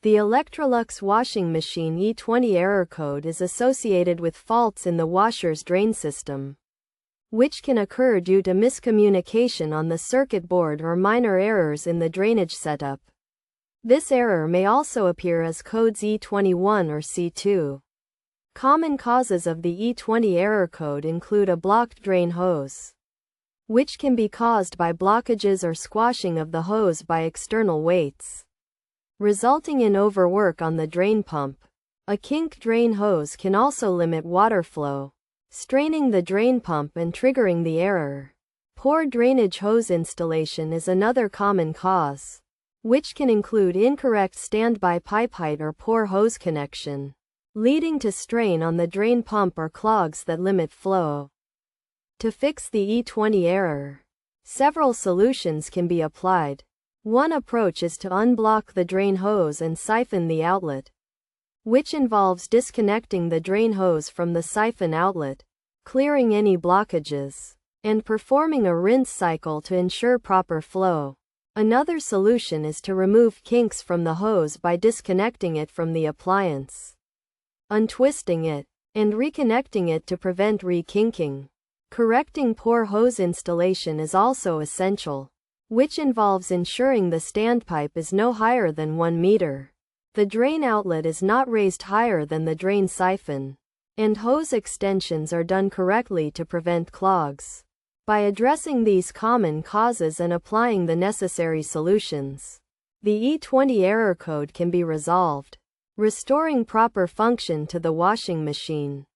The Electrolux washing machine E20 error code is associated with faults in the washer's drain system, which can occur due to miscommunication on the circuit board or minor errors in the drainage setup. This error may also appear as codes E21 or C2. Common causes of the E20 error code include a blocked drain hose, which can be caused by blockages or squashing of the hose by external weights, resulting in overwork on the drain pump. A kinked drain hose can also limit water flow, straining the drain pump and triggering the error. Poor drainage hose installation is another common cause, which can include incorrect standby pipe height or poor hose connection, leading to strain on the drain pump or clogs that limit flow. To fix the E20 error, several solutions can be applied. One approach is to unblock the drain hose and siphon the outlet, which involves disconnecting the drain hose from the siphon outlet, clearing any blockages, and performing a rinse cycle to ensure proper flow. Another solution is to remove kinks from the hose by disconnecting it from the appliance, untwisting it, and reconnecting it to prevent re-kinking. Correcting poor hose installation is also essential, which involves ensuring the standpipe is no higher than 1 meter. The drain outlet is not raised higher than the drain siphon, and hose extensions are done correctly to prevent clogs. By addressing these common causes and applying the necessary solutions, the E20 error code can be resolved, restoring proper function to the washing machine.